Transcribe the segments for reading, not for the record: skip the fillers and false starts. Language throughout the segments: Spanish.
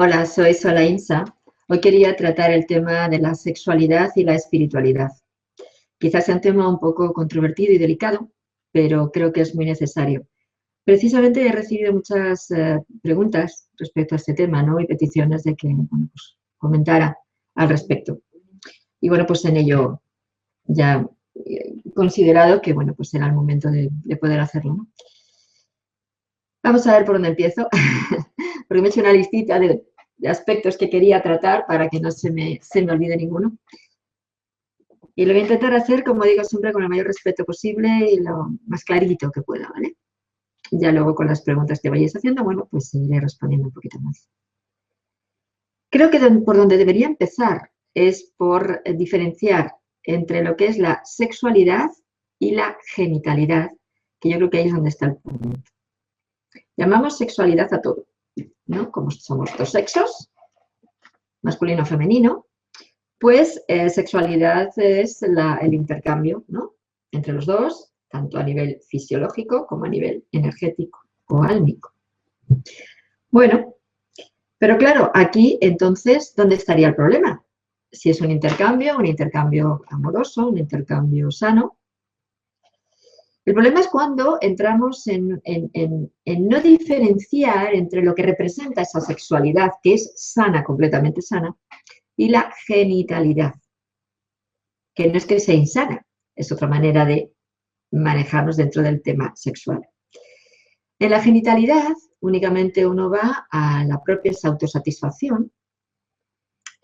Hola, soy Sola Insa. Hoy quería tratar el tema de la sexualidad y la espiritualidad. Quizás sea un tema un poco controvertido y delicado, pero creo que es muy necesario. Precisamente he recibido muchas preguntas respecto a este tema, ¿no? Y peticiones de que pues, comentara al respecto. Y bueno, pues en ello ya he considerado que bueno, pues era el momento de poder hacerlo, ¿no? Vamos a ver por dónde empiezo, porque me he hecho una listita de aspectos que quería tratar para que no se me olvide ninguno. Y lo voy a intentar hacer, como digo, siempre con el mayor respeto posible y lo más clarito que pueda, ¿vale? Ya luego con las preguntas que vayáis haciendo, bueno, pues iré respondiendo un poquito más. Creo que por donde debería empezar es por diferenciar entre lo que es la sexualidad y la genitalidad, que yo creo que ahí es donde está el punto. Llamamos sexualidad a todo, ¿no? Como somos dos sexos, masculino o femenino, pues sexualidad es el intercambio, ¿no? Entre los dos, tanto a nivel fisiológico como a nivel energético o álmico. Bueno, pero claro, aquí entonces, ¿dónde estaría el problema? Si es un intercambio amoroso, un intercambio sano. El problema es cuando entramos en no diferenciar entre lo que representa esa sexualidad, que es sana, completamente sana, y la genitalidad, que no es que sea insana, es otra manera de manejarnos dentro del tema sexual. En la genitalidad únicamente uno va a la propia autosatisfacción,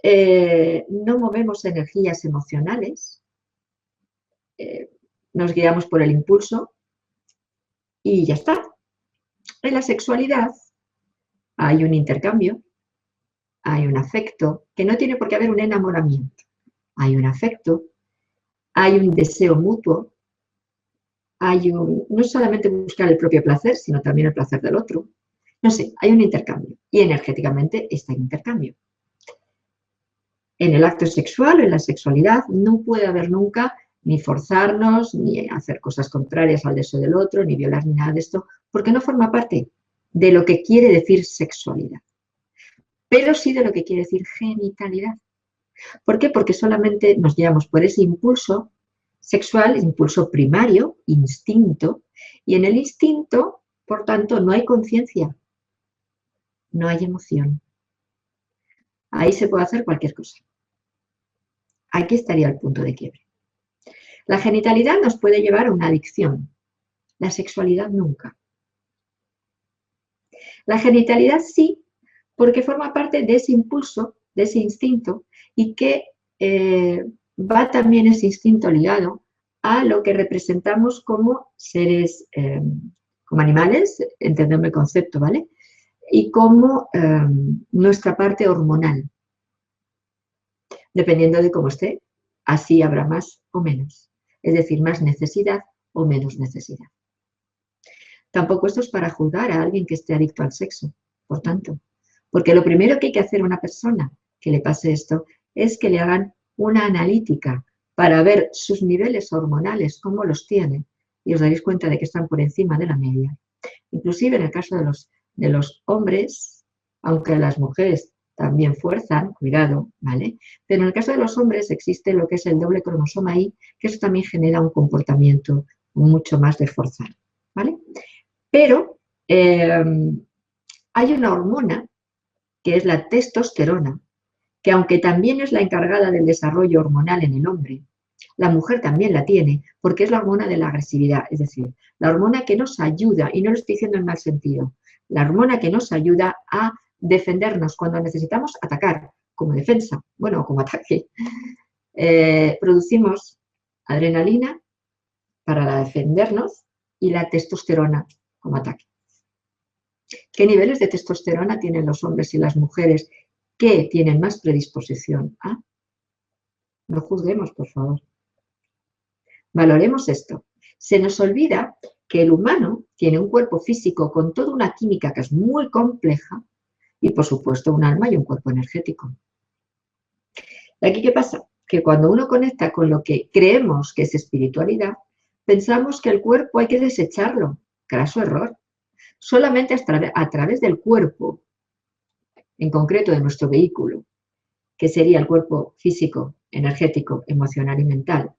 no movemos energías emocionales, nos guiamos por el impulso y ya está. En la sexualidad hay un intercambio, hay un afecto, que no tiene por qué haber un enamoramiento. Hay un afecto, hay un deseo mutuo, no solamente buscar el propio placer, sino también el placer del otro. No sé, hay un intercambio y energéticamente está el intercambio. En el acto sexual o en la sexualidad no puede haber nunca ni forzarnos, ni hacer cosas contrarias al deseo del otro, ni violar ni nada de esto, porque no forma parte de lo que quiere decir sexualidad, pero sí de lo que quiere decir genitalidad. ¿Por qué? Porque solamente nos guiamos por ese impulso sexual, impulso primario, instinto, y en el instinto, por tanto, no hay conciencia, no hay emoción. Ahí se puede hacer cualquier cosa. Aquí estaría el punto de quiebre. La genitalidad nos puede llevar a una adicción, la sexualidad nunca. La genitalidad sí, porque forma parte de ese impulso, de ese instinto, y que va también ese instinto ligado a lo que representamos como seres, como animales, entendemos el concepto, ¿vale? Y como nuestra parte hormonal. Dependiendo de cómo esté, así habrá más o menos. Es decir, más necesidad o menos necesidad. Tampoco esto es para juzgar a alguien que esté adicto al sexo, por tanto. Porque lo primero que hay que hacer a una persona que le pase esto es que le hagan una analítica para ver sus niveles hormonales, cómo los tiene, y os daréis cuenta de que están por encima de la media. Inclusive en el caso de los hombres, aunque las mujeres también fuerzan, cuidado, ¿vale? Pero en el caso de los hombres existe lo que es el doble cromosoma Y, que eso también genera un comportamiento mucho más de forzar, ¿vale? Pero hay una hormona, que es la testosterona, que aunque también es la encargada del desarrollo hormonal en el hombre, la mujer también la tiene, porque es la hormona de la agresividad, es decir, la hormona que nos ayuda, y no lo estoy diciendo en mal sentido, la hormona que nos ayuda a defendernos cuando necesitamos atacar, como defensa, bueno, como ataque. Producimos adrenalina para defendernos y la testosterona como ataque. ¿Qué niveles de testosterona tienen los hombres y las mujeres que tienen más predisposición a? No juzguemos, por favor. Valoremos esto. Se nos olvida que el humano tiene un cuerpo físico con toda una química que es muy compleja y, por supuesto, un alma y un cuerpo energético. ¿Y aquí qué pasa? Que cuando uno conecta con lo que creemos que es espiritualidad, pensamos que el cuerpo hay que desecharlo. Craso error. Solamente a través del cuerpo en concreto de nuestro vehículo, que sería el cuerpo físico, energético, emocional y mental,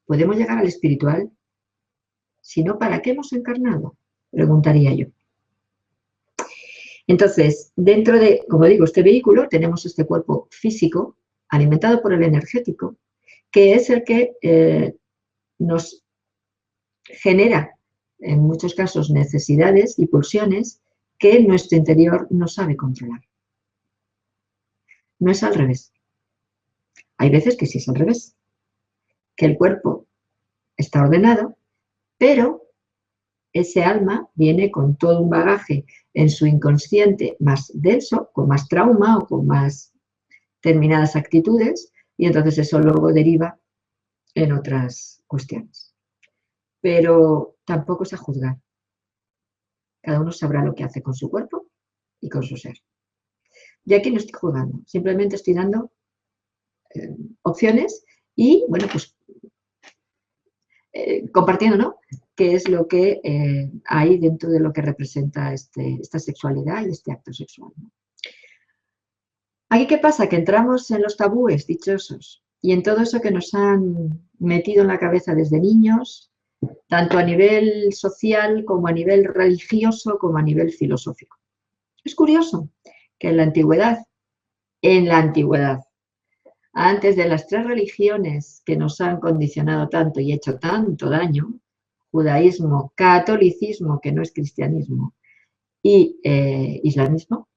¿podemos llegar al espiritual? Si no, ¿para qué hemos encarnado? Preguntaría yo. Entonces, dentro de, como digo, este vehículo tenemos este cuerpo físico alimentado por el energético, que es el que nos genera, en muchos casos, necesidades y pulsiones que nuestro interior no sabe controlar. No es al revés. Hay veces que sí es al revés, que el cuerpo está ordenado, pero ese alma viene con todo un bagaje en su inconsciente más denso, con más trauma o con más determinadas actitudes, y entonces eso luego deriva en otras cuestiones. Pero tampoco es a juzgar. Cada uno sabrá lo que hace con su cuerpo y con su ser. Y aquí no estoy juzgando, simplemente estoy dando opciones y, bueno, pues compartiendo, ¿no?, qué es lo que hay dentro de lo que representa esta sexualidad y este acto sexual, ¿no? Aquí, ¿qué pasa? Que entramos en los tabúes dichosos y en todo eso que nos han metido en la cabeza desde niños, tanto a nivel social como a nivel religioso como a nivel filosófico. Es curioso que en la antigüedad, antes de las 3 religiones que nos han condicionado tanto y hecho tanto daño, judaísmo, catolicismo, que no es cristianismo, y islamismo,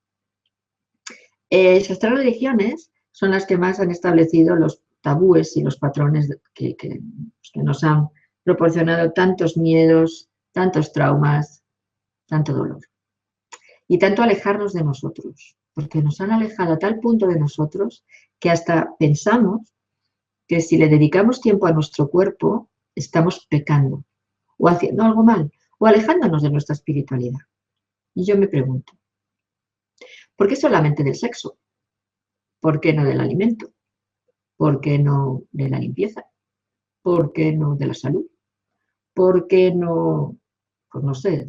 esas 3 religiones son las que más han establecido los tabúes y los patrones que nos han proporcionado tantos miedos, tantos traumas, tanto dolor. Y tanto alejarnos de nosotros, porque nos han alejado a tal punto de nosotros que hasta pensamos que si le dedicamos tiempo a nuestro cuerpo, estamos pecando, o haciendo algo mal, o alejándonos de nuestra espiritualidad. Y yo me pregunto, ¿por qué solamente del sexo? ¿Por qué no del alimento? ¿Por qué no de la limpieza? ¿Por qué no de la salud? ¿Por qué no, pues no sé,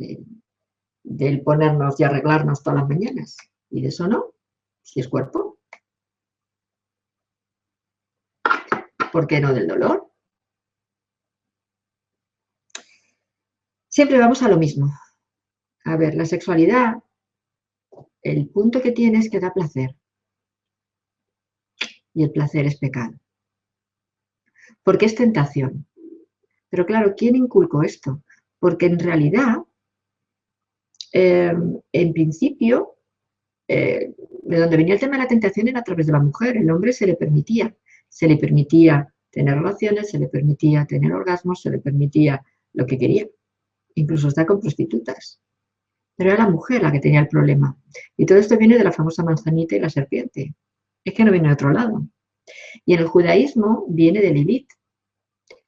del ponernos y arreglarnos todas las mañanas? ¿Y de eso no? Si es cuerpo. ¿Por qué no del dolor? Siempre vamos a lo mismo. A ver, la sexualidad, el punto que tiene es que da placer. Y el placer es pecado. Porque es tentación. Pero claro, ¿quién inculcó esto? Porque en realidad, en principio, de donde venía el tema de la tentación era a través de la mujer. El hombre se le permitía tener relaciones, se le permitía tener orgasmos, se le permitía lo que quería, incluso estar con prostitutas. Pero era la mujer la que tenía el problema. Y todo esto viene de la famosa manzanita y la serpiente. Es que no viene de otro lado. Y en el judaísmo viene de Lilith.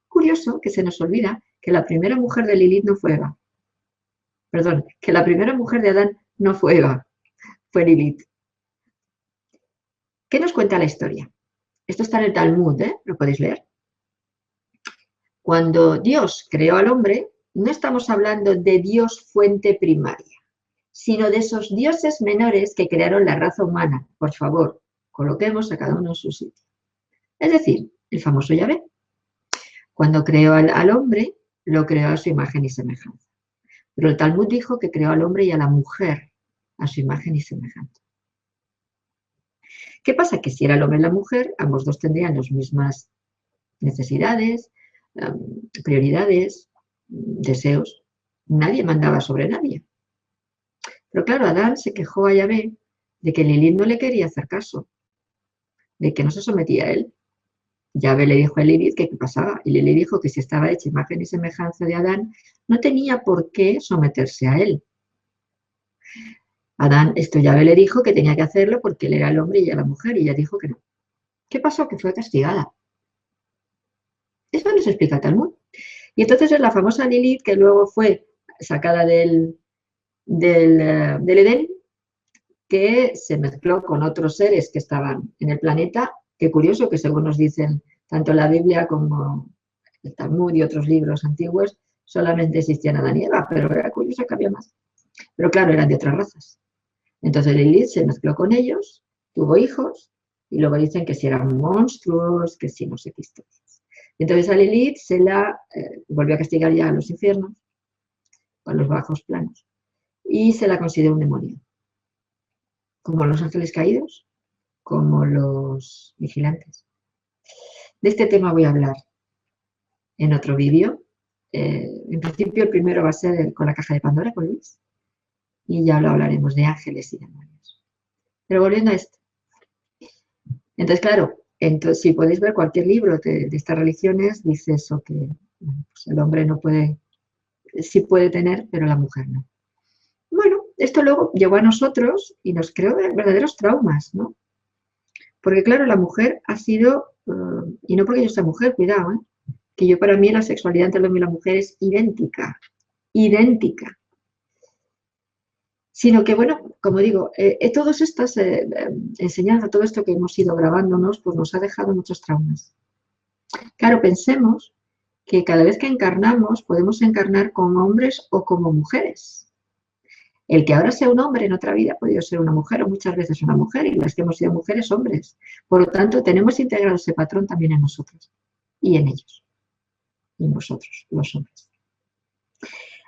Curioso que se nos olvida que la primera mujer de Lilith no fue Eva. Perdón, que la primera mujer de Adán no fue Eva, fue Lilith. ¿Qué nos cuenta la historia? Esto está en el Talmud, lo podéis leer. Cuando Dios creó al hombre, no estamos hablando de Dios fuente primaria, sino de esos dioses menores que crearon la raza humana. Por favor, coloquemos a cada uno en su sitio. Es decir, el famoso Yahvé. Cuando creó al hombre, lo creó a su imagen y semejanza. Pero el Talmud dijo que creó al hombre y a la mujer a su imagen y semejanza. ¿Qué pasa? Que si era el hombre y la mujer, ambos dos tendrían las mismas necesidades, prioridades, deseos. Nadie mandaba sobre nadie. Pero claro, Adán se quejó a Yahvé de que Lilith no le quería hacer caso, de que no se sometía a él. Yahvé le dijo a Lilith que qué pasaba, y Lilith dijo que si estaba hecha imagen y semejanza de Adán, no tenía por qué someterse a él. Yahvé le dijo que tenía que hacerlo porque él era el hombre y ella la mujer, y ella dijo que no. ¿Qué pasó? Que fue castigada. Eso nos explica el Talmud. Y entonces es la famosa Lilith que luego fue sacada del Edén, que se mezcló con otros seres que estaban en el planeta. Qué curioso que según nos dicen tanto la Biblia como el Talmud y otros libros antiguos, solamente existían Adán y Eva, pero era curioso que había más. Pero claro, eran de otras razas. Entonces Lilith se mezcló con ellos, tuvo hijos, y luego dicen que si eran monstruos, que si no sé qué historias. Entonces a Lilith se la volvió a castigar ya a los infiernos, a los bajos planos, y se la consideró un demonio. Como los ángeles caídos, como los vigilantes. De este tema voy a hablar en otro vídeo. En principio el primero va a ser con la caja de Pandora, con Luis, y ya lo hablaremos de ángeles y demonios. Pero volviendo a esto. Entonces, claro, si podéis ver cualquier libro de estas religiones, dice eso, que bueno, pues el hombre no puede, sí puede tener, pero la mujer no. Bueno, esto luego llegó a nosotros y nos creó verdaderos traumas, ¿no? Porque claro, la mujer ha sido, y no porque yo sea mujer, cuidado, que yo para mí la sexualidad entre el hombre y la mujer es idéntica, idéntica. Sino que, bueno, como digo, todas estas enseñanzas, todo esto que hemos ido grabándonos, pues nos ha dejado muchos traumas. Claro, pensemos que cada vez que encarnamos, podemos encarnar como hombres o como mujeres. El que ahora sea un hombre en otra vida ha podido ser una mujer o muchas veces una mujer, y las que hemos sido mujeres, hombres. Por lo tanto, tenemos integrado ese patrón también en nosotros y en ellos, y en vosotros, los hombres.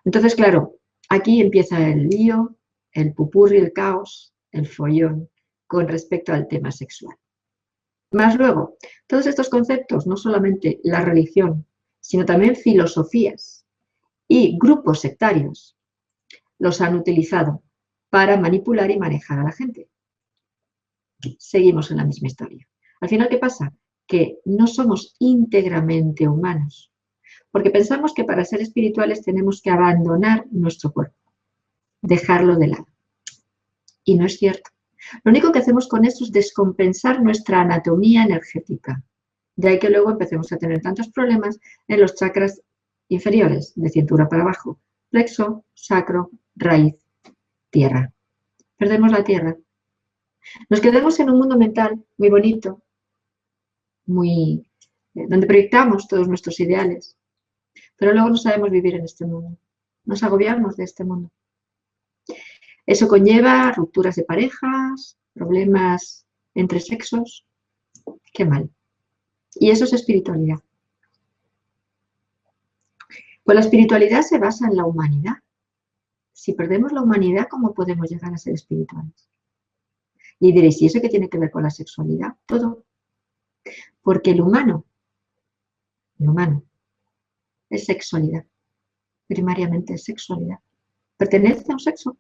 Entonces, claro, aquí empieza el lío, el pupurri, el caos, el follón con respecto al tema sexual. Más luego, todos estos conceptos, no solamente la religión, sino también filosofías y grupos sectarios, los han utilizado para manipular y manejar a la gente. Seguimos en la misma historia. Al final, ¿qué pasa? Que no somos íntegramente humanos, porque pensamos que para ser espirituales tenemos que abandonar nuestro cuerpo, dejarlo de lado. Y no es cierto. Lo único que hacemos con esto es descompensar nuestra anatomía energética. De ahí que luego empecemos a tener tantos problemas en los chakras inferiores, de cintura para abajo, plexo, sacro, raíz, tierra. Perdemos la tierra. Nos quedamos en un mundo mental muy bonito, donde proyectamos todos nuestros ideales, pero luego no sabemos vivir en este mundo. Nos agobiamos de este mundo. Eso conlleva rupturas de parejas, problemas entre sexos. Qué mal. Y eso es espiritualidad. Pues la espiritualidad se basa en la humanidad. Si perdemos la humanidad, ¿cómo podemos llegar a ser espirituales? Y diréis, ¿y eso qué tiene que ver con la sexualidad? Todo. Porque el humano es sexualidad. Primariamente es sexualidad. Pertenece a un sexo.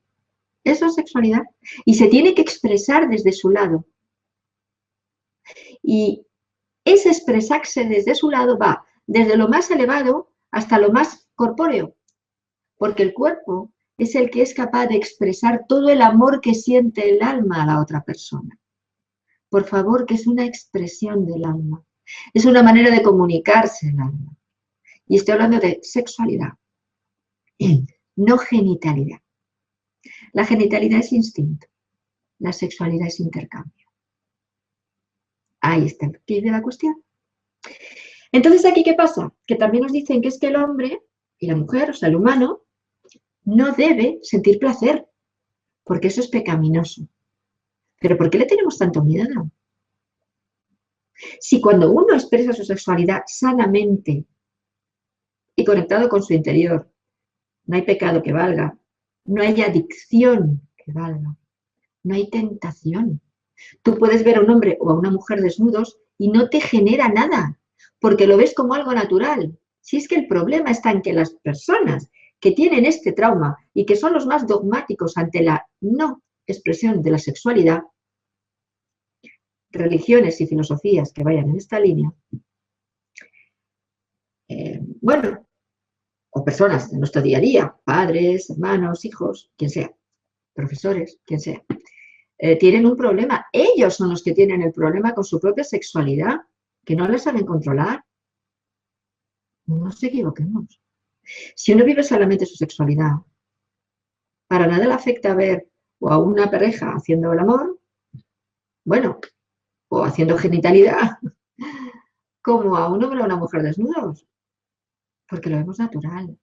Eso es sexualidad. Y se tiene que expresar desde su lado. Y ese expresarse desde su lado va desde lo más elevado hasta lo más corpóreo. Porque el cuerpo es el que es capaz de expresar todo el amor que siente el alma a la otra persona. Por favor, que es una expresión del alma. Es una manera de comunicarse el alma. Y estoy hablando de sexualidad, no genitalidad. La genitalidad es instinto, la sexualidad es intercambio. Ahí está el quid de la cuestión. Entonces, ¿aquí qué pasa? Que también nos dicen que es que el hombre y la mujer, o sea, el humano, no debe sentir placer, porque eso es pecaminoso. ¿Pero por qué le tenemos tanto miedo? Si cuando uno expresa su sexualidad sanamente y conectado con su interior, no hay pecado que valga, no hay adicción que valga, no hay tentación. Tú puedes ver a un hombre o a una mujer desnudos y no te genera nada, porque lo ves como algo natural. Si es que el problema está en que las personas que tienen este trauma y que son los más dogmáticos ante la no expresión de la sexualidad, religiones y filosofías que vayan en esta línea, bueno, o personas de nuestro día a día, padres, hermanos, hijos, quien sea, profesores, quien sea, tienen un problema. Ellos son los que tienen el problema con su propia sexualidad, que no la saben controlar. No nos equivoquemos. Si uno vive solamente su sexualidad, para nada le afecta ver o a una pareja haciendo el amor, bueno, o haciendo genitalidad, como a un hombre o a una mujer desnudos, porque lo vemos natural,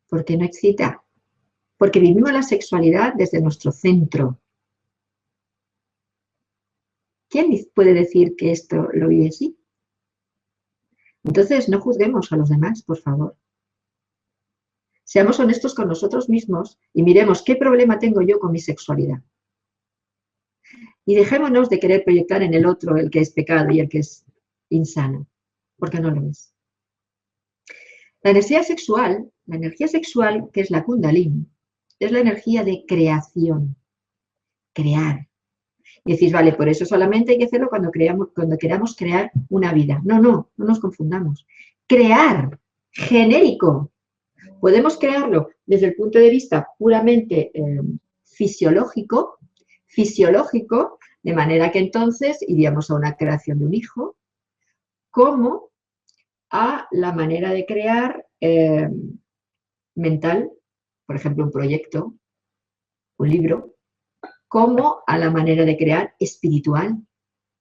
porque no excita, porque vivimos la sexualidad desde nuestro centro. ¿Quién puede decir que esto lo vive así? Entonces, no juzguemos a los demás, por favor. Seamos honestos con nosotros mismos y miremos qué problema tengo yo con mi sexualidad. Y dejémonos de querer proyectar en el otro el que es pecado y el que es insano, porque no lo es. La energía sexual, que es la Kundalini, es la energía de creación, crear. Y decís, vale, por eso solamente hay que hacerlo cuando queramos crear una vida. No, no, no nos confundamos. Crear, genérico. Podemos crearlo desde el punto de vista puramente fisiológico, de manera que entonces iríamos a una creación de un hijo, como a la manera de crear mental, por ejemplo, un proyecto, un libro, como a la manera de crear espiritual,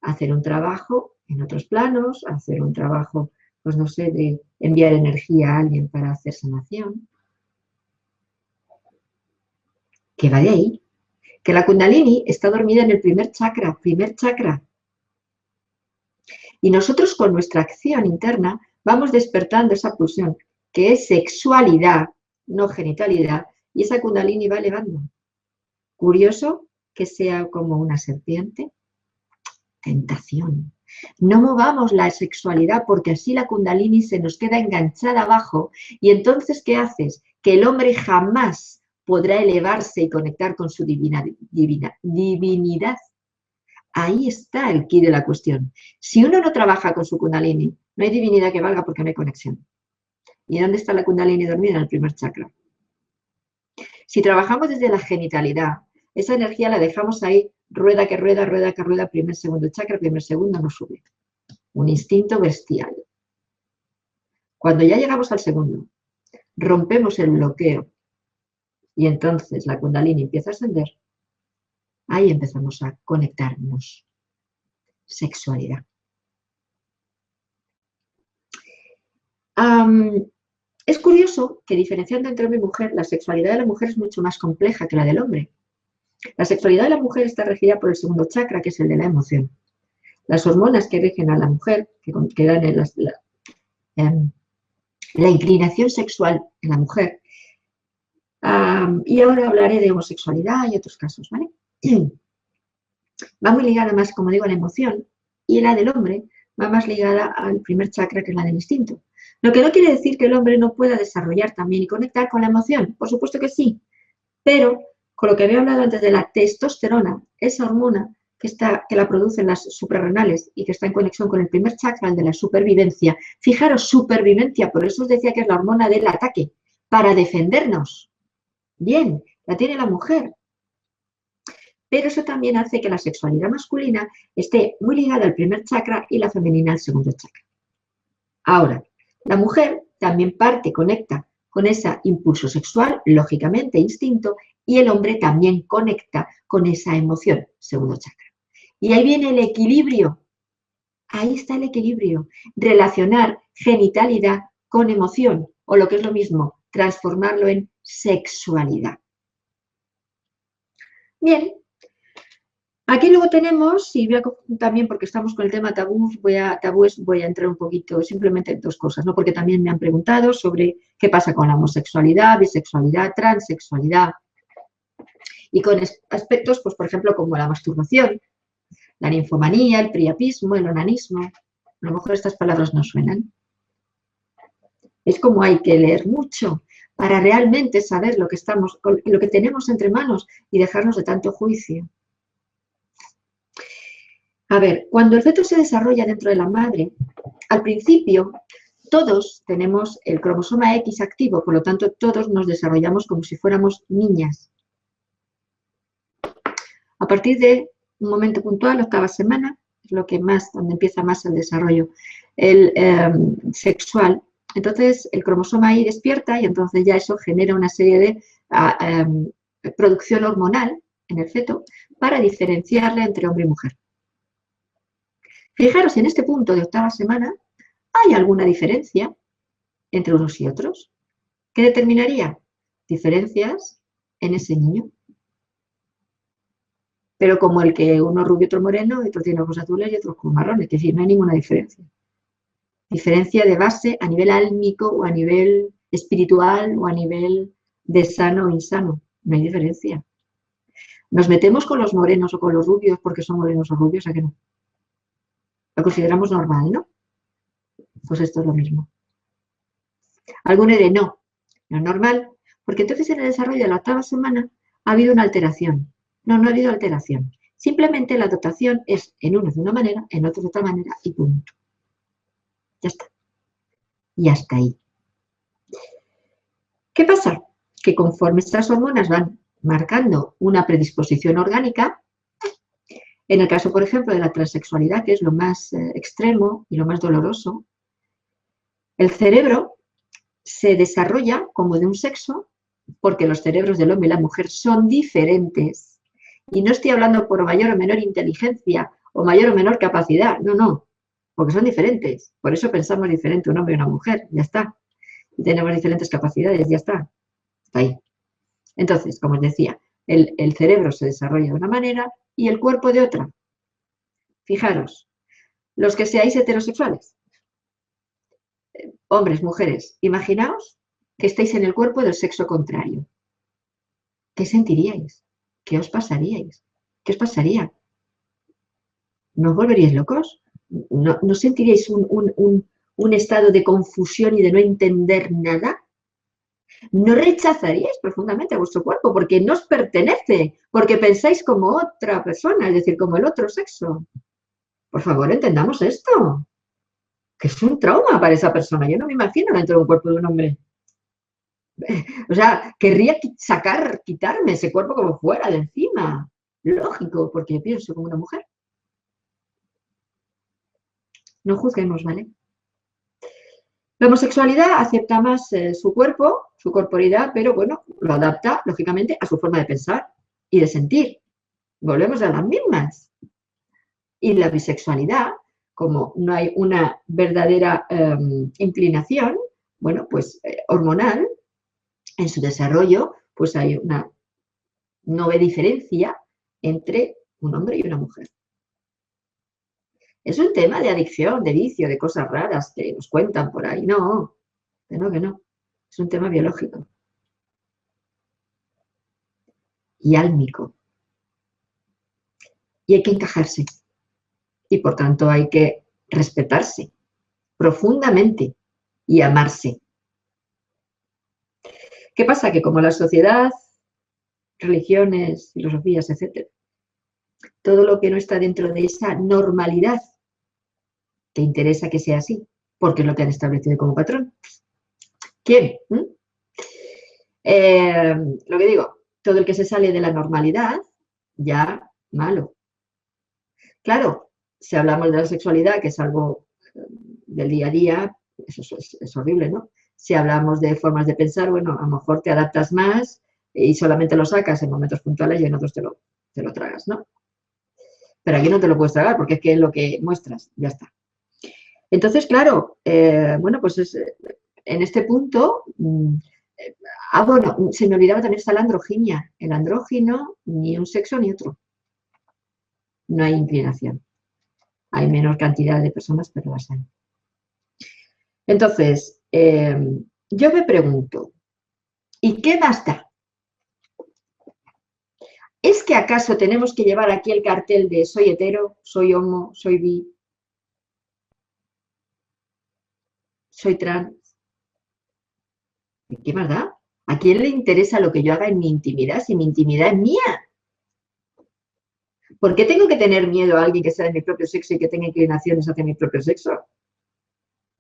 hacer un trabajo en otros planos, hacer un trabajo, pues no sé, de enviar energía a alguien para hacer sanación. Que va de ahí. Que la Kundalini está dormida en el primer chakra. Y nosotros con nuestra acción interna vamos despertando esa pulsión, que es sexualidad, no genitalidad, y esa Kundalini va elevando. Curioso que sea como una serpiente. Tentación. No movamos la sexualidad porque así la Kundalini se nos queda enganchada abajo y entonces ¿qué haces? Que el hombre jamás podrá elevarse y conectar con su divinidad. Ahí está el quid de la cuestión. Si uno no trabaja con su Kundalini, no hay divinidad que valga porque no hay conexión. ¿Y dónde está la Kundalini dormida? En el primer chakra. Si trabajamos desde la genitalidad, esa energía la dejamos ahí, rueda que rueda, primer, segundo chakra, primer, segundo, no sube. Un instinto bestial. Cuando ya llegamos al segundo, rompemos el bloqueo y entonces la Kundalini empieza a ascender, ahí empezamos a conectarnos. Sexualidad. Es curioso que diferenciando entre hombre y mujer, la sexualidad de la mujer es mucho más compleja que la del hombre. La sexualidad de la mujer está regida por el segundo chakra, que es el de la emoción. Las hormonas que rigen a la mujer, que dan la inclinación sexual en la mujer. Y ahora hablaré de homosexualidad y otros casos, ¿vale? Va muy ligada más, como digo, a la emoción, y la del hombre va más ligada al primer chakra, que es la del instinto. Lo que no quiere decir que el hombre no pueda desarrollar también y conectar con la emoción, por supuesto que sí, pero con lo que había hablado antes de la testosterona, esa hormona que la producen las suprarrenales y que está en conexión con el primer chakra, el de la supervivencia. Fijaros, supervivencia, por eso os decía que es la hormona del ataque, para defendernos. Bien, la tiene la mujer. Pero eso también hace que la sexualidad masculina esté muy ligada al primer chakra y la femenina al segundo chakra. Ahora, la mujer también conecta con ese impulso sexual, lógicamente, instinto, y el hombre también conecta con esa emoción, segundo chakra. Y ahí viene el equilibrio. Ahí está el equilibrio. Relacionar genitalidad con emoción, o lo que es lo mismo, transformarlo en sexualidad. Bien. Aquí luego tenemos, y también porque estamos con el tema tabús, voy a entrar un poquito, simplemente en dos cosas, ¿no? Porque también me han preguntado sobre qué pasa con la homosexualidad, bisexualidad, transexualidad, y con aspectos, pues por ejemplo, como la masturbación, la ninfomanía, el priapismo, el onanismo. A lo mejor estas palabras no suenan. Es como hay que leer mucho para realmente saber lo que tenemos entre manos y dejarnos de tanto juicio. A ver, cuando el feto se desarrolla dentro de la madre, al principio todos tenemos el cromosoma X activo, por lo tanto todos nos desarrollamos como si fuéramos niñas. A partir de un momento puntual, octava semana, es donde empieza más el desarrollo sexual. Entonces el cromosoma Y despierta y entonces ya eso genera una serie de producción hormonal en el feto para diferenciarle entre hombre y mujer. Fijaros, en este punto de octava semana, ¿hay alguna diferencia entre unos y otros? ¿Qué determinaría? Diferencias en ese niño. Pero como el que uno es rubio, otro moreno, otro tiene ojos azules y otros con marrones, es decir, no hay ninguna diferencia. Diferencia de base a nivel álmico o a nivel espiritual o a nivel de sano o insano, no hay diferencia. Nos metemos con los morenos o con los rubios porque son morenos o rubios, ¿a qué no? Lo consideramos normal, ¿no? Pues esto es lo mismo. Alguno dirá, no, no es normal, porque entonces en el desarrollo de la octava semana ha habido una alteración. No, no ha habido alteración. Simplemente la dotación es en unos de una manera, en otros de otra manera y punto. Ya está. Y hasta ahí. ¿Qué pasa? Que conforme estas hormonas van marcando una predisposición orgánica, en el caso, por ejemplo, de la transexualidad, que es lo más extremo y lo más doloroso, el cerebro se desarrolla como de un sexo, porque los cerebros del hombre y la mujer son diferentes. Y no estoy hablando por mayor o menor inteligencia o mayor o menor capacidad, no, no, porque son diferentes. Por eso pensamos diferente un hombre y una mujer, ya está. Y tenemos diferentes capacidades, ya está. Está ahí. Entonces, como os decía, el cerebro se desarrolla de una manera y el cuerpo de otra. Fijaros, los que seáis heterosexuales, hombres, mujeres, imaginaos que estáis en el cuerpo del sexo contrario. ¿Qué sentiríais? ¿Qué os pasaríais? ¿Qué os pasaría? ¿No os volveríais locos? ¿No sentiríais un estado de confusión y de no entender nada? ¿No rechazaríais profundamente a vuestro cuerpo porque no os pertenece, porque pensáis como otra persona, es decir, como el otro sexo? Por favor, entendamos esto, que es un trauma para esa persona. Yo no me imagino dentro de un cuerpo de un hombre. O sea, querría quitarme ese cuerpo como fuera de encima. Lógico, porque yo pienso como una mujer. No juzguemos, ¿vale? La homosexualidad acepta más su cuerpo, su corporidad, pero bueno, lo adapta, lógicamente, a su forma de pensar y de sentir. Volvemos a las mismas. Y la bisexualidad, como no hay una verdadera inclinación, bueno, pues hormonal, en su desarrollo, pues hay no ve diferencia entre un hombre y una mujer. Es un tema de adicción, de vicio, de cosas raras que nos cuentan por ahí. No, que no, que no. Es un tema biológico y álmico. Y hay que encajarse. Y por tanto hay que respetarse profundamente y amarse. ¿Qué pasa? Que como la sociedad, religiones, filosofías, etcétera, todo lo que no está dentro de esa normalidad te interesa que sea así, porque es lo que han establecido como patrón. ¿Quién? Lo que digo, todo el que se sale de la normalidad, ya malo. Claro, si hablamos de la sexualidad, que es algo del día a día, eso es horrible, ¿no? Si hablamos de formas de pensar, bueno, a lo mejor te adaptas más y solamente lo sacas en momentos puntuales y en otros te lo tragas, ¿no? Pero aquí no te lo puedes tragar porque es que es lo que muestras, ya está. Entonces, claro, bueno, pues en este punto, bueno, se me olvidaba también está la androginia. El andrógino, ni un sexo ni otro. No hay inclinación. Hay menor cantidad de personas, pero las hay. Entonces, yo me pregunto, ¿y qué más da? ¿Es que acaso tenemos que llevar aquí el cartel de soy hetero, soy homo, soy bi, soy trans? ¿Qué más da? ¿A quién le interesa lo que yo haga en mi intimidad si mi intimidad es mía? ¿Por qué tengo que tener miedo a alguien que sea de mi propio sexo y que tenga inclinaciones hacia mi propio sexo?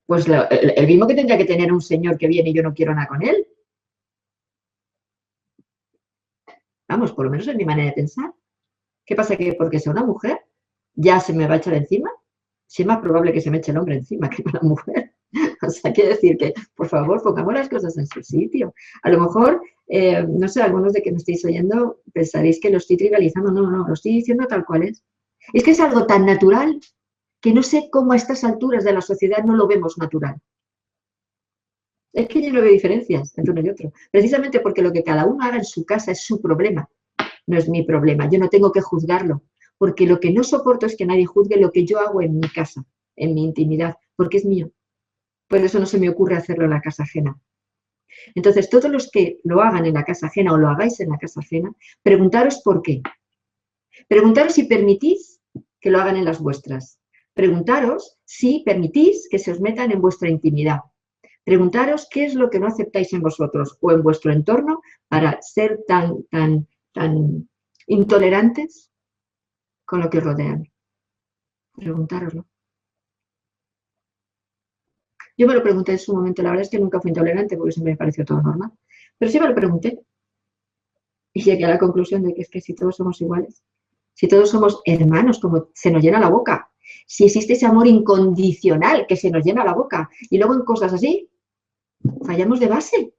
Pues el mismo que tendría que tener un señor que viene y yo no quiero nada con él. Vamos, por lo menos es mi manera de pensar. ¿Qué pasa? Que porque sea una mujer, ya se me va a echar encima. Si es más probable que se me eche el hombre encima que la mujer. O sea, quiere decir que, por favor, pongamos las cosas en su sitio. A lo mejor, no sé, algunos de que me estéis oyendo pensaréis que lo estoy trivializando. No, no, lo estoy diciendo tal cual es. Es que es algo tan natural que no sé cómo a estas alturas de la sociedad no lo vemos natural. Es que yo no veo diferencias entre uno y otro. Precisamente porque lo que cada uno haga en su casa es su problema, no es mi problema. Yo no tengo que juzgarlo, porque lo que no soporto es que nadie juzgue lo que yo hago en mi casa, en mi intimidad, porque es mío. Por eso no se me ocurre hacerlo en la casa ajena. Entonces, todos los que lo hagan en la casa ajena o lo hagáis en la casa ajena, preguntaros por qué. Preguntaros si permitís que lo hagan en las vuestras. Preguntaros si permitís que se os metan en vuestra intimidad. Preguntaros qué es lo que no aceptáis en vosotros o en vuestro entorno para ser tan intolerantes con lo que os rodean. Preguntároslo. Yo me lo pregunté en su momento, la verdad es que nunca fui intolerante porque siempre me pareció todo normal. Pero sí me lo pregunté y llegué a la conclusión de que es que si todos somos iguales, si todos somos hermanos, como se nos llena la boca, si existe ese amor incondicional que se nos llena la boca y luego en cosas así, fallamos de base.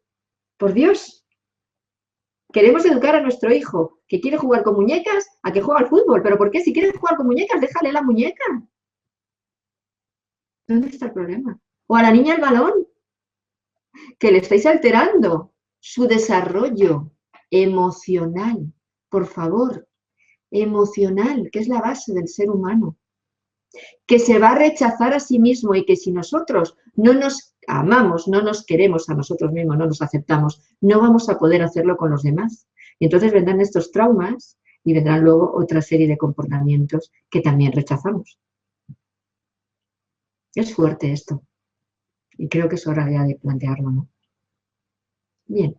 Por Dios. Queremos educar a nuestro hijo que quiere jugar con muñecas a que juegue al fútbol. ¿Pero por qué? Si quiere jugar con muñecas, déjale la muñeca. ¿Dónde está el problema? O a la niña el balón, que le estáis alterando su desarrollo emocional. Por favor, emocional, que es la base del ser humano. Que se va a rechazar a sí mismo y que si nosotros no nos amamos, no nos queremos a nosotros mismos, no nos aceptamos, no vamos a poder hacerlo con los demás. Y entonces vendrán estos traumas y vendrán luego otra serie de comportamientos que también rechazamos. Es fuerte esto. Y creo que es hora ya de plantearlo, ¿no? Bien.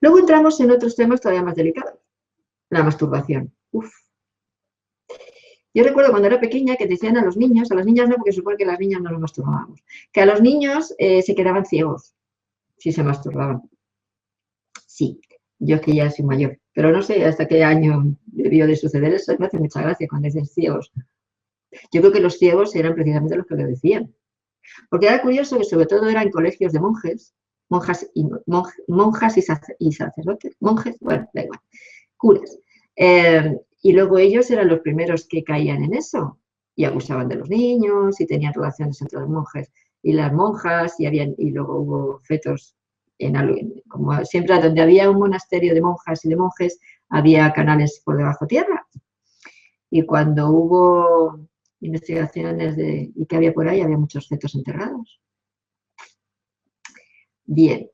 Luego entramos en otros temas todavía más delicados. La masturbación. Uf. Yo recuerdo cuando era pequeña que decían a los niños, a las niñas no, porque se supone que las niñas no nos masturbábamos, que a los niños se quedaban ciegos si se masturbaban. Sí, yo es que ya soy mayor, pero no sé hasta qué año debió de suceder eso, me hace mucha gracia cuando dicen ciegos. Yo creo que los ciegos eran precisamente los que lo decían, porque era curioso que sobre todo eran colegios de monjes, monjas y sacerdotes, monjes, bueno, da igual, curas. Y luego ellos eran los primeros que caían en eso y abusaban de los niños y tenían relaciones entre los monjes y las monjas y luego hubo fetos como siempre donde había un monasterio de monjas y de monjes había canales por debajo tierra. Y cuando hubo investigaciones y que había por ahí, había muchos fetos enterrados. Bien.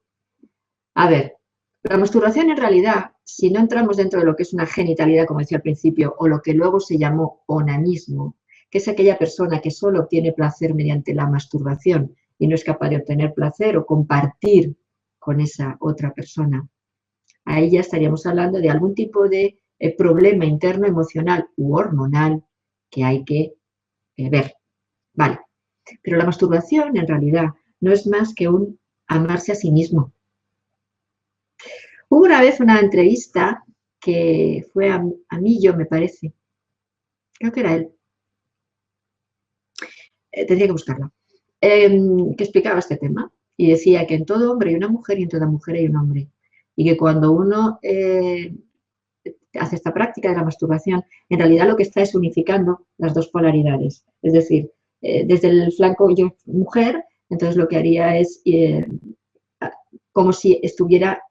A ver, la masturbación en realidad, si no entramos dentro de lo que es una genitalidad, como decía al principio, o lo que luego se llamó onanismo, que es aquella persona que solo obtiene placer mediante la masturbación y no es capaz de obtener placer o compartir con esa otra persona. Ahí ya estaríamos hablando de algún tipo de problema interno, emocional u hormonal que hay que ver. Vale. Pero la masturbación en realidad no es más que un amarse a sí mismo. Hubo una vez una entrevista que fue a Millo, me parece. Creo que era él. Tendría que buscarla. Que explicaba este tema y decía que en todo hombre hay una mujer y en toda mujer hay un hombre. Y que cuando uno hace esta práctica de la masturbación, en realidad lo que está es unificando las dos polaridades. Es decir, desde el flanco yo mujer, entonces lo que haría es como si estuviera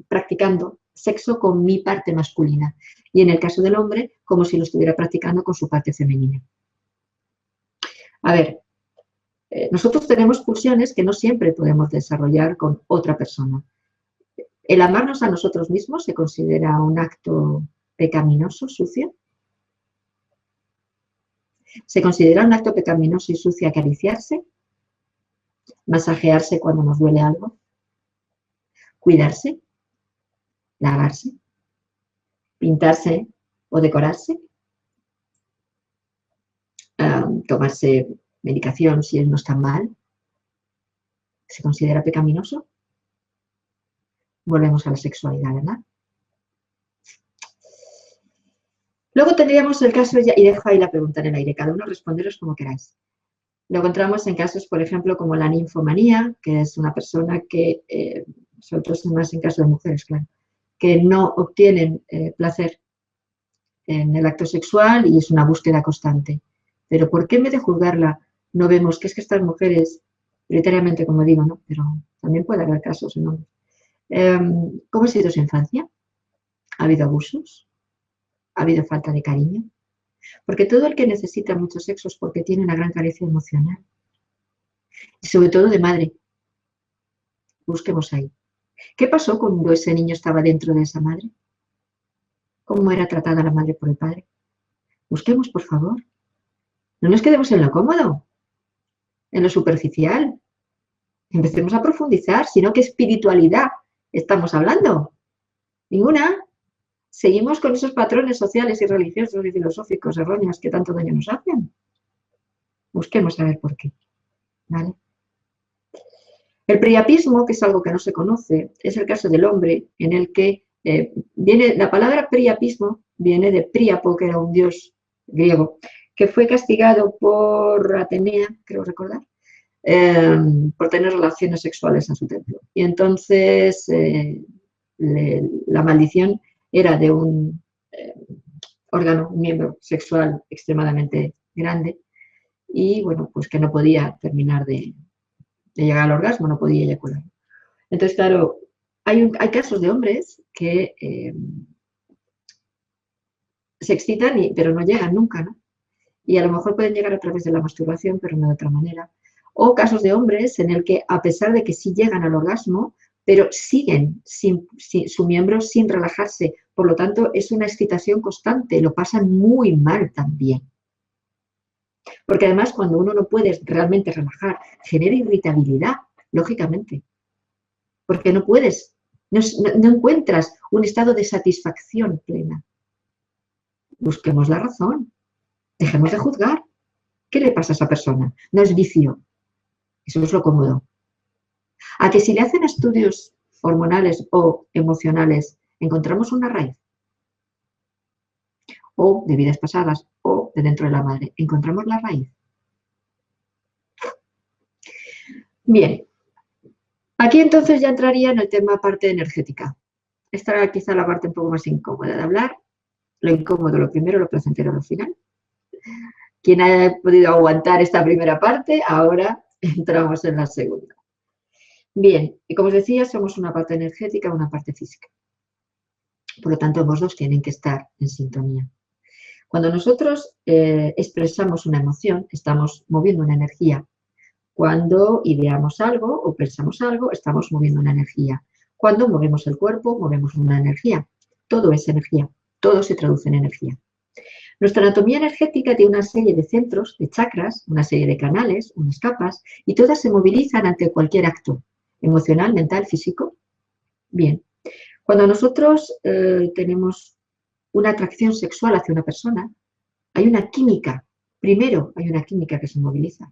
practicando sexo con mi parte masculina. Y en el caso del hombre, como si lo estuviera practicando con su parte femenina. A ver, nosotros tenemos pulsiones que no siempre podemos desarrollar con otra persona. ¿El amarnos a nosotros mismos se considera un acto pecaminoso, sucio? ¿Se considera un acto pecaminoso y sucio acariciarse? ¿Masajearse cuando nos duele algo? ¿Cuidarse? ¿Lavarse? ¿Pintarse o decorarse? ¿Tomarse medicación si no está mal? ¿Se considera pecaminoso? Volvemos a la sexualidad, ¿verdad? Luego tendríamos el caso, y dejo ahí la pregunta en el aire, cada uno responderos como queráis. Luego entramos en casos, por ejemplo, como la ninfomanía, que es una persona que, sobre todo más en caso de mujeres, claro, que no obtienen placer en el acto sexual y es una búsqueda constante. Pero ¿por qué en vez de juzgarla no vemos que es que estas mujeres prioritariamente, como digo, ¿no? Pero también puede haber casos en hombres. ¿Cómo ha sido su infancia? ¿Ha habido abusos? ¿Ha habido falta de cariño? Porque todo el que necesita mucho sexo es porque tiene una gran carencia emocional. Y sobre todo de madre. Busquemos ahí. ¿Qué pasó cuando ese niño estaba dentro de esa madre? ¿Cómo era tratada la madre por el padre? Busquemos, por favor. No nos quedemos en lo cómodo, en lo superficial. Empecemos a profundizar, sino ¿qué espiritualidad estamos hablando? Ninguna. Seguimos con esos patrones sociales y religiosos y filosóficos erróneos que tanto daño nos hacen. Busquemos a ver por qué. ¿Vale? El priapismo, que es algo que no se conoce, es el caso del hombre en el que la palabra priapismo viene de Príapo, que era un dios griego, que fue castigado por Atenea, creo recordar, por tener relaciones sexuales en su templo. Y entonces la maldición era de un órgano, un miembro sexual extremadamente grande y, bueno, pues que no podía terminar de llegar al orgasmo, no podía eyacular. Entonces, claro, hay casos de hombres que se excitan, pero no llegan nunca, ¿no? Y a lo mejor pueden llegar a través de la masturbación, pero no de otra manera. O casos de hombres en el que, a pesar de que sí llegan al orgasmo, pero siguen su miembro sin relajarse. Por lo tanto, es una excitación constante, lo pasan muy mal también. Porque además, cuando uno no puede realmente relajar, genera irritabilidad, lógicamente. Porque no puedes, no encuentras un estado de satisfacción plena. Busquemos la razón, dejemos de juzgar. ¿Qué le pasa a esa persona? No es vicio, eso es lo cómodo. A que si le hacen estudios hormonales o emocionales, encontramos una raíz, o de vidas pasadas, o de dentro de la madre, encontramos la raíz. Bien, aquí entonces ya entraría en el tema parte energética. Esta era quizá la parte un poco más incómoda de hablar. Lo incómodo lo primero, lo placentero lo final. Quien haya podido aguantar esta primera parte, ahora entramos en la segunda. Bien, y como os decía, somos una parte energética, una parte física. Por lo tanto, ambos dos tienen que estar en sintonía. Cuando nosotros expresamos una emoción, estamos moviendo una energía. Cuando ideamos algo o pensamos algo, estamos moviendo una energía. Cuando movemos el cuerpo, movemos una energía. Todo es energía, todo se traduce en energía. Nuestra anatomía energética tiene una serie de centros, de chakras, una serie de canales, unas capas, y todas se movilizan ante cualquier acto, emocional, mental, físico. Bien, cuando nosotros tenemos una atracción sexual hacia una persona, hay una química. Primero hay una química que se moviliza.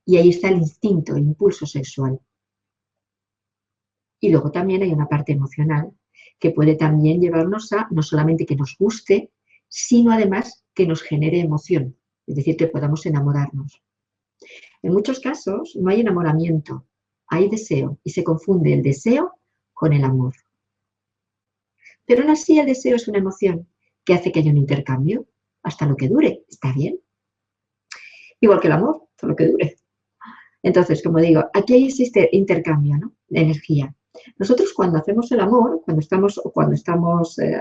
Y ahí está el instinto, el impulso sexual. Y luego también hay una parte emocional que puede también llevarnos a no solamente que nos guste, sino además que nos genere emoción, es decir, que podamos enamorarnos. En muchos casos no hay enamoramiento, hay deseo y se confunde el deseo con el amor. Pero aún así el deseo es una emoción que hace que haya un intercambio hasta lo que dure, ¿está bien? Igual que el amor, hasta lo que dure. Entonces, como digo, aquí existe intercambio, ¿no?, de energía. Nosotros cuando hacemos el amor, cuando estamos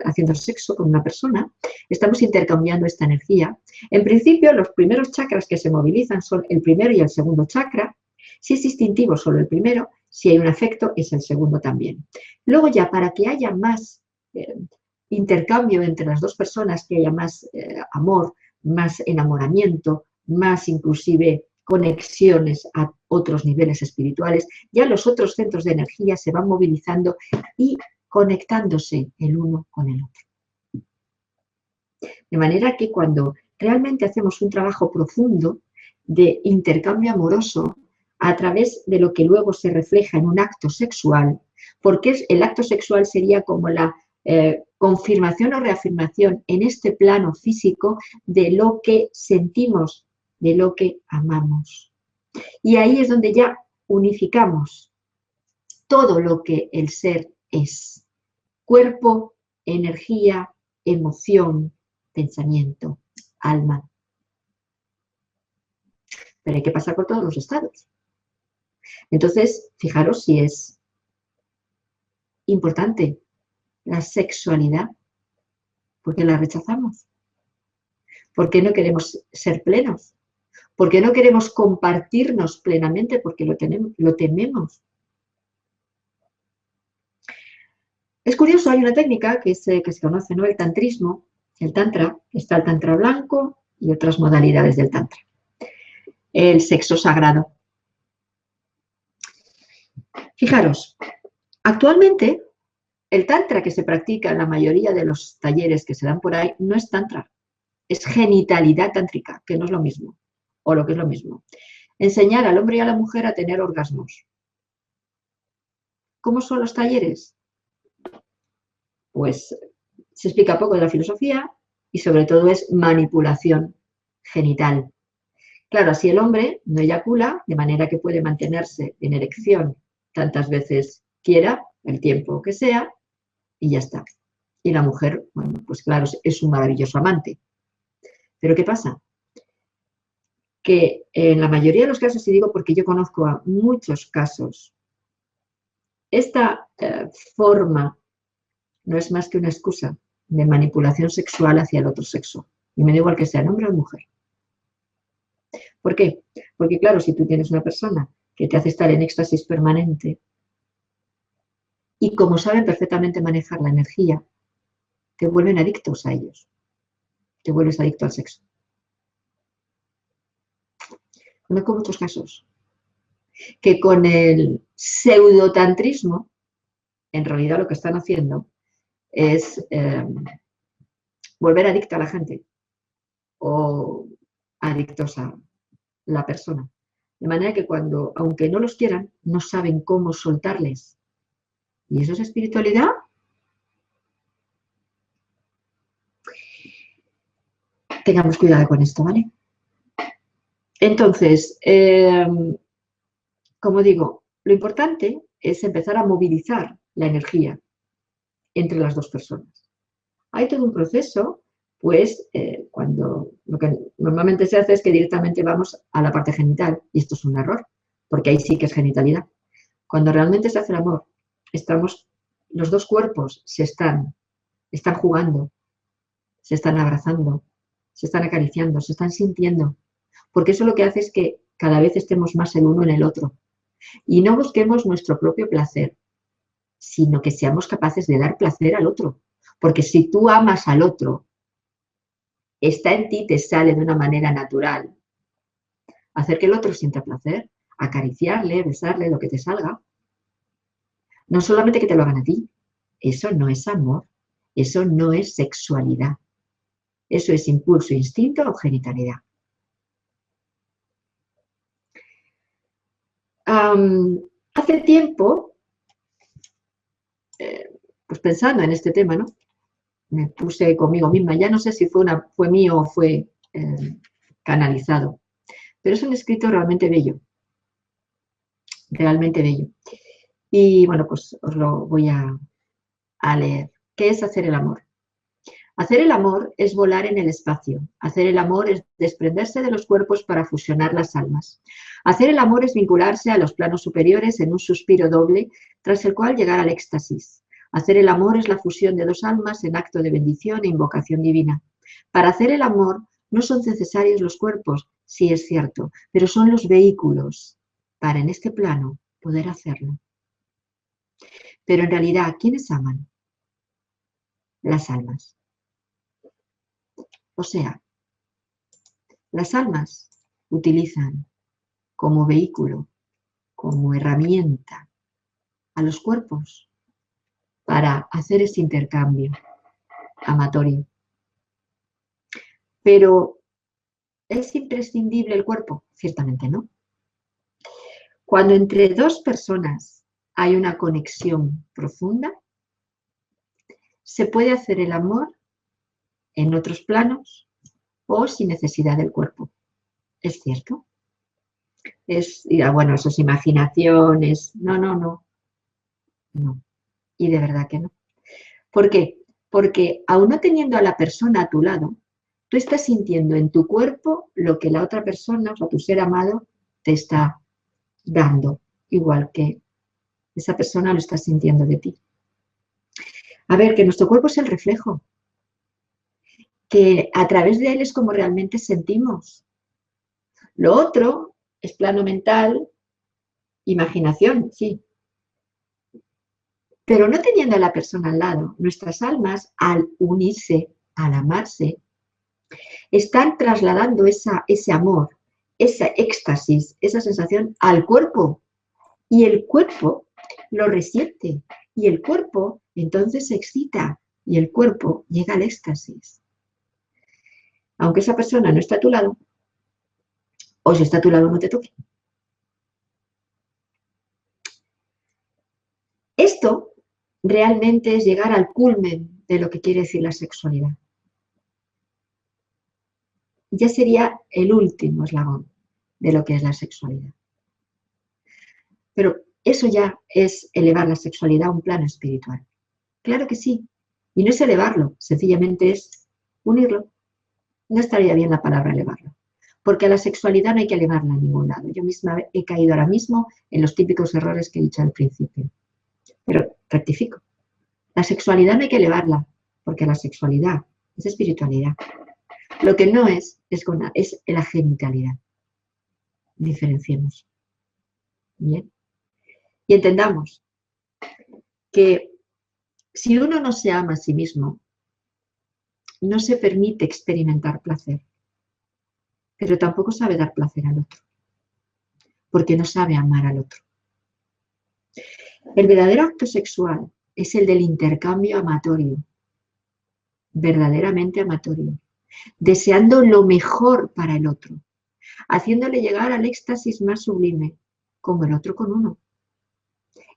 haciendo sexo con una persona, estamos intercambiando esta energía. En principio, los primeros chakras que se movilizan son el primero y el segundo chakra. Si es instintivo, solo el primero. Si hay un afecto, es el segundo también. Luego ya, para que haya más intercambio entre las dos personas, que haya más amor, más enamoramiento, más inclusive conexiones a otros niveles espirituales, ya los otros centros de energía se van movilizando y conectándose el uno con el otro. De manera que cuando realmente hacemos un trabajo profundo de intercambio amoroso a través de lo que luego se refleja en un acto sexual, porque el acto sexual sería como la confirmación o reafirmación en este plano físico de lo que sentimos, de lo que amamos. Y ahí es donde ya unificamos todo lo que el ser es. Cuerpo, energía, emoción, pensamiento, alma. pero hay que pasar por todos los estados. Entonces, fijaros si es importante la sexualidad, porque la rechazamos. ¿Por qué no queremos ser plenos? ¿Por qué no queremos compartirnos plenamente? Porque lo tememos. Es curioso, hay una técnica que se conoce, ¿no? El tantrismo, el tantra. Está el tantra blanco y otras modalidades del tantra. El sexo sagrado. Fijaros, actualmente el tantra que se practica en la mayoría de los talleres que se dan por ahí no es tantra, es genitalidad tántrica, que no es lo mismo, o lo que es lo mismo. Enseñar al hombre y a la mujer a tener orgasmos. ¿Cómo son los talleres? Pues se explica poco de la filosofía y sobre todo es manipulación genital. Claro, así el hombre no eyacula, de manera que puede mantenerse en erección tantas veces quiera, el tiempo que sea, y ya está. Y la mujer, bueno, pues claro, es un maravilloso amante. Pero ¿qué pasa? Que en la mayoría de los casos, y digo porque yo conozco a muchos casos, esta forma no es más que una excusa de manipulación sexual hacia el otro sexo. Y me da igual que sea hombre o mujer. ¿Por qué? Porque claro, si tú tienes una persona que te hace estar en éxtasis permanente y como saben perfectamente manejar la energía, te vuelven adictos a ellos. Te vuelves adicto al sexo. Conozco muchos casos que con el pseudotantrismo, en realidad lo que están haciendo es volver adicta a la gente o adictos a la persona. De manera que cuando, aunque no los quieran, no saben cómo soltarles. ¿Y eso es espiritualidad? Tengamos cuidado con esto, ¿vale? Entonces, como digo, lo importante es empezar a movilizar la energía entre las dos personas. Hay todo un proceso, pues, cuando lo que normalmente se hace es que directamente vamos a la parte genital, y esto es un error, porque ahí sí que es genitalidad. Cuando realmente se hace el amor, los dos cuerpos están jugando, se están abrazando, se están acariciando, se están sintiendo, porque eso lo que hace es que cada vez estemos más el uno en el otro y no busquemos nuestro propio placer, sino que seamos capaces de dar placer al otro, porque si tú amas al otro, está en ti, te sale de una manera natural hacer que el otro sienta placer, acariciarle, besarle, lo que te salga. No solamente que te lo hagan a ti, eso no es amor, eso no es sexualidad, eso es impulso, instinto o genitalidad. Hace tiempo, pues pensando en este tema, ¿no? Me puse conmigo misma, ya no sé si fue mío o fue canalizado, pero es un escrito realmente bello, realmente bello. Y bueno, pues os lo voy a leer. ¿Qué es hacer el amor? Hacer el amor es volar en el espacio. Hacer el amor es desprenderse de los cuerpos para fusionar las almas. Hacer el amor es vincularse a los planos superiores en un suspiro doble, tras el cual llegar al éxtasis. Hacer el amor es la fusión de dos almas en acto de bendición e invocación divina. Para hacer el amor no son necesarios los cuerpos, sí es cierto, pero son los vehículos para en este plano poder hacerlo. Pero en realidad, ¿quiénes aman? Las almas. O sea, las almas utilizan como vehículo, como herramienta a los cuerpos para hacer ese intercambio amatorio. Pero, ¿es imprescindible el cuerpo? Ciertamente no. Cuando entre dos personas hay una conexión profunda, se puede hacer el amor en otros planos o sin necesidad del cuerpo. ¿Es cierto? Bueno, eso es imaginación, no. Y de verdad que no. ¿Por qué? Porque aún no teniendo a la persona a tu lado, Tú estás sintiendo en tu cuerpo lo que la otra persona, o sea, tu ser amado, te está dando, igual que esa persona lo está sintiendo de ti. A ver, que nuestro cuerpo es el reflejo, que a través de él es como realmente sentimos. Lo otro es plano mental, imaginación, sí. Pero no teniendo a la persona al lado, nuestras almas, al unirse, al amarse, están trasladando ese amor, ese éxtasis, esa sensación al cuerpo. Y el cuerpo lo resiente. Y el cuerpo entonces se excita. Y el cuerpo llega al éxtasis. Aunque esa persona no está a tu lado, o si está a tu lado no te toque. Esto realmente es llegar al culmen de lo que quiere decir la sexualidad. Ya sería el último eslabón de lo que es la sexualidad. Pero eso ya es elevar la sexualidad a un plano espiritual. Claro que sí. Y no es elevarlo, sencillamente es unirlo. No estaría bien la palabra elevarlo. Porque a la sexualidad no hay que elevarla a ningún lado. Yo misma he caído ahora mismo en los típicos errores que he dicho al principio. Pero rectifico. La sexualidad no hay que elevarla, porque la sexualidad es espiritualidad. Lo que no es la genitalidad. Diferenciemos. Bien. Y entendamos que si uno no se ama a sí mismo, no se permite experimentar placer, pero tampoco sabe dar placer al otro, porque no sabe amar al otro. El verdadero acto sexual es el del intercambio amatorio, verdaderamente amatorio, deseando lo mejor para el otro, haciéndole llegar al éxtasis más sublime, como el otro con uno.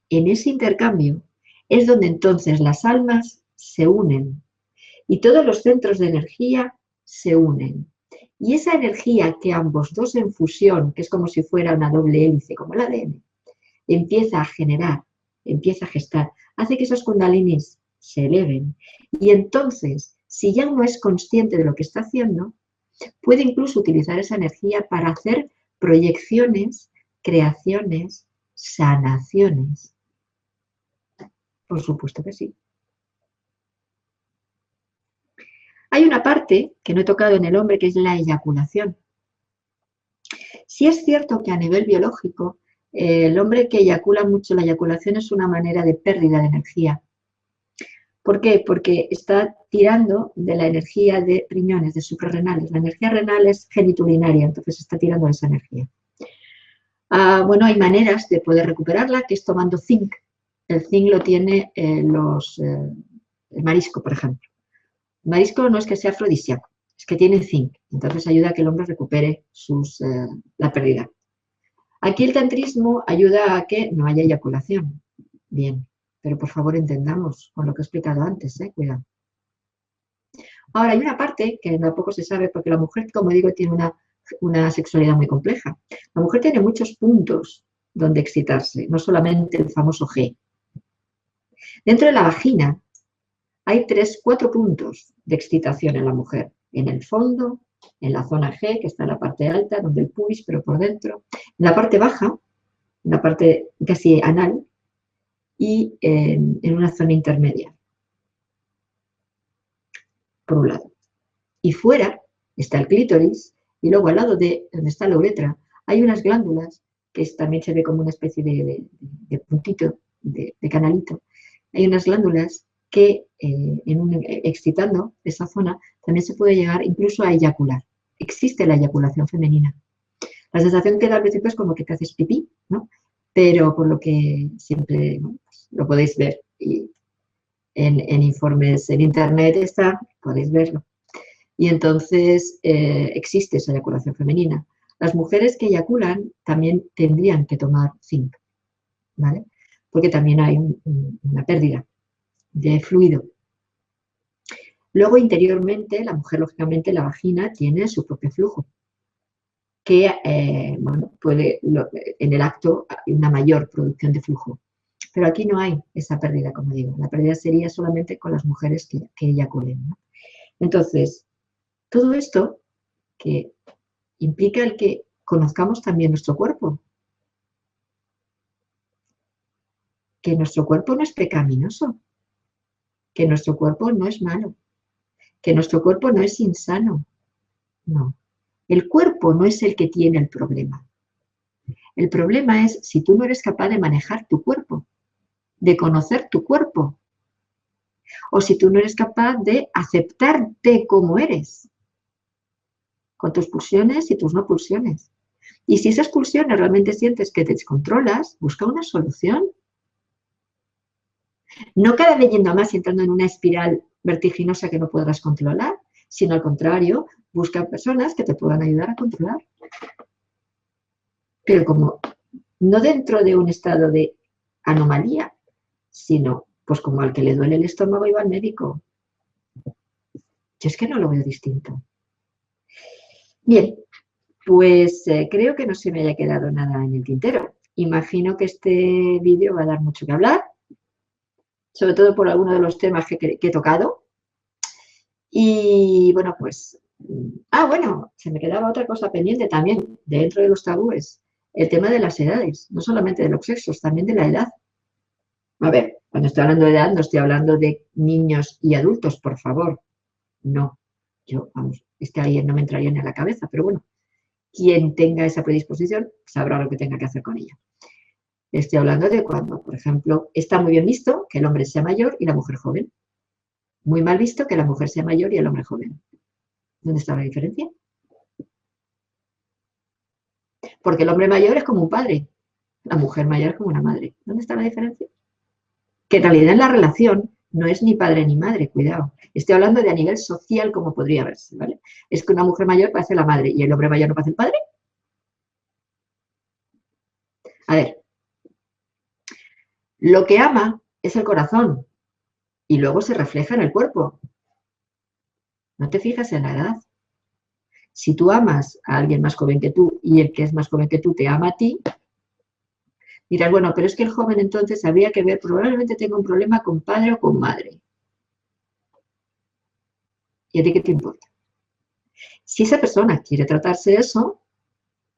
En ese intercambio es donde entonces las almas se unen y todos los centros de energía se unen. Y esa energía que ambos dos en fusión, que es como si fuera una doble hélice, como el ADN, empieza a generar, empieza a gestar, hace que esos kundalinis se eleven. Y entonces, si ya uno es consciente de lo que está haciendo, puede incluso utilizar esa energía para hacer proyecciones, creaciones, sanaciones. Por supuesto que sí. Hay una parte que no he tocado en el hombre, que es la eyaculación. Sí es cierto que a nivel biológico, el hombre que eyacula mucho, la eyaculación es una manera de pérdida de energía. ¿Por qué? Porque está tirando de la energía de riñones, de suprarrenales. La energía renal es genitulinaria, entonces está tirando de esa energía. Bueno, hay maneras de poder recuperarla, que es tomando zinc. El zinc lo tiene el marisco, por ejemplo. El marisco no es que sea afrodisíaco, es que tiene zinc. Entonces ayuda a que el hombre recupere la pérdida. Aquí el tantrismo ayuda a que no haya eyaculación. Bien, pero por favor entendamos con lo que he explicado antes, cuidado. Ahora, hay una parte que tampoco se sabe, porque la mujer, como digo, tiene una sexualidad muy compleja. La mujer tiene muchos puntos donde excitarse, no solamente el famoso G. Dentro de la vagina hay 4 puntos de excitación en la mujer. En el fondo, en la zona G, que está en la parte alta, donde el pubis, pero por dentro. En la parte baja, en la parte casi anal, y en una zona intermedia, por un lado. Y fuera está el clítoris, y luego al lado de donde está la uretra hay unas glándulas, que también se ve como una especie de puntito, de canalito. Hay unas glándulas que excitando esa zona también se puede llegar incluso a eyacular. Existe la eyaculación femenina. La sensación que da al principio es como que te haces pipí, ¿no? Pero por lo que siempre, bueno, pues lo podéis ver y en informes en internet está, podéis verlo. Y entonces existe esa eyaculación femenina. Las mujeres que eyaculan también tendrían que tomar zinc, ¿vale? Porque también hay una pérdida de fluido. Luego, interiormente, la mujer, lógicamente, la vagina tiene su propio flujo, que, bueno, puede, en el acto, hay una mayor producción de flujo. Pero aquí no hay esa pérdida, como digo. La pérdida sería solamente con las mujeres que eyaculen, ¿no? Entonces, Todo esto que implica el que conozcamos también nuestro cuerpo. Que nuestro cuerpo no es pecaminoso, que nuestro cuerpo no es malo, que nuestro cuerpo no es insano. No, el cuerpo no es el que tiene el problema. El problema es si tú no eres capaz de manejar tu cuerpo, de conocer tu cuerpo, o si tú no eres capaz de aceptarte como eres, con tus pulsiones y tus no pulsiones. Y si esas pulsiones realmente sientes que te descontrolas, busca una solución. No cada vez yendo a más y entrando en una espiral vertiginosa que no podrás controlar, sino al contrario, busca personas que te puedan ayudar a controlar. Pero como no dentro de un estado de anomalía, sino pues como al que le duele el estómago y va al médico. Yo es que no lo veo distinto. Bien, pues creo que no se me haya quedado nada en el tintero. Imagino que este vídeo va a dar mucho que hablar, sobre todo por algunos de los temas que he tocado. Y bueno, pues... bueno, se me quedaba otra cosa pendiente también, dentro de los tabúes. El tema de las edades, no solamente de los sexos, también de la edad. A ver, cuando estoy hablando de edad, no estoy hablando de niños y adultos, por favor. No, yo, vamos, ahí no me entraría ni a la cabeza, pero bueno, quien tenga esa predisposición sabrá lo que tenga que hacer con ella. Estoy hablando de cuando, por ejemplo, está muy bien visto que el hombre sea mayor y la mujer joven. Muy mal visto que la mujer sea mayor y el hombre joven. ¿Dónde está la diferencia? Porque el hombre mayor es como un padre, la mujer mayor es como una madre. ¿Dónde está la diferencia? Que en realidad en la relación no es ni padre ni madre, cuidado. Estoy hablando de a nivel social como podría verse, ¿vale? Es que una mujer mayor parece la madre y el hombre mayor no parece el padre. A ver, lo que ama es el corazón y luego se refleja en el cuerpo. No te fijas en la edad. Si tú amas a alguien más joven que tú y el que es más joven que tú te ama a ti, dirás, bueno, pero es que el joven entonces habría que ver, probablemente tenga un problema con padre o con madre. ¿Y a ti qué te importa? Si esa persona quiere tratarse eso,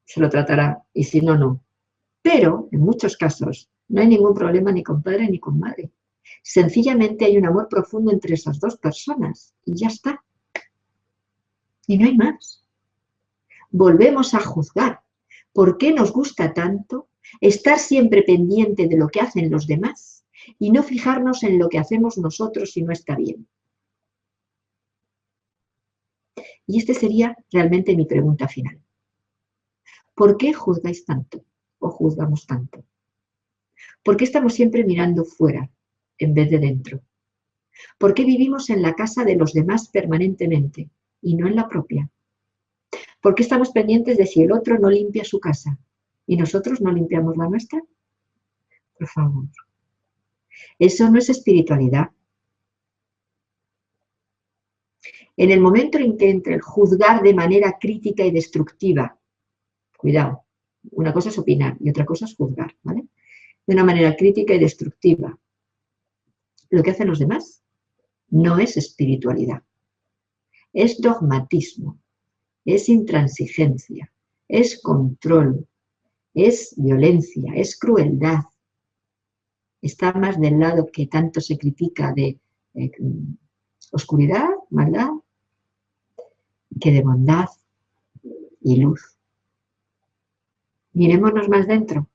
se lo tratará, y si no, no. Pero, en muchos casos, no hay ningún problema ni con padre ni con madre. Sencillamente hay un amor profundo entre esas dos personas, y ya está. Y no hay más. Volvemos a juzgar. ¿Por qué nos gusta tanto estar siempre pendiente de lo que hacen los demás y no fijarnos en lo que hacemos nosotros si no está bien? Y esta sería realmente mi pregunta final. ¿Por qué juzgáis tanto o juzgamos tanto? ¿Por qué estamos siempre mirando fuera en vez de dentro? ¿Por qué vivimos en la casa de los demás permanentemente y no en la propia? ¿Por qué estamos pendientes de si el otro no limpia su casa y nosotros no limpiamos la nuestra? Por favor. Eso no es espiritualidad. En el momento en que entre el juzgar de manera crítica y destructiva, cuidado, una cosa es opinar y otra cosa es juzgar, ¿vale? De una manera crítica y destructiva, lo que hacen los demás no es espiritualidad, es dogmatismo, es intransigencia, es control, es violencia, es crueldad. Está más del lado que tanto se critica de oscuridad, maldad, que de bondad y luz. Mirémonos más dentro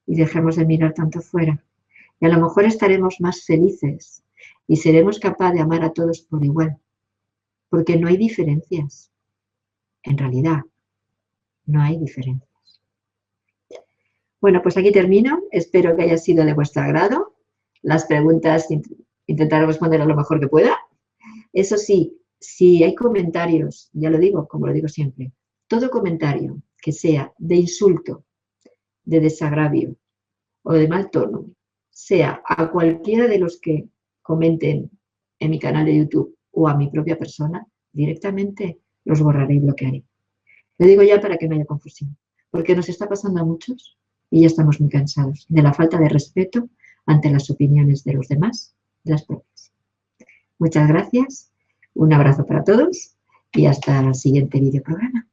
y dejemos de mirar tanto fuera. Y a lo mejor estaremos más felices y seremos capaces de amar a todos por igual, porque no hay diferencias. En realidad, no hay diferencias. Bueno, pues aquí termino. Espero que haya sido de vuestro agrado. Las preguntas intentaré responder a lo mejor que pueda. Eso sí, si hay comentarios, ya lo digo, como lo digo siempre, todo comentario que sea de insulto, de desagravio o de mal tono, sea a cualquiera de los que comenten en mi canal de YouTube o a mi propia persona, directamente los borraré y bloquearé. Lo digo ya para que no haya confusión, porque nos está pasando a muchos y ya estamos muy cansados de la falta de respeto ante las opiniones de los demás, de las propias. Muchas gracias, un abrazo para todos y hasta el siguiente videoprograma.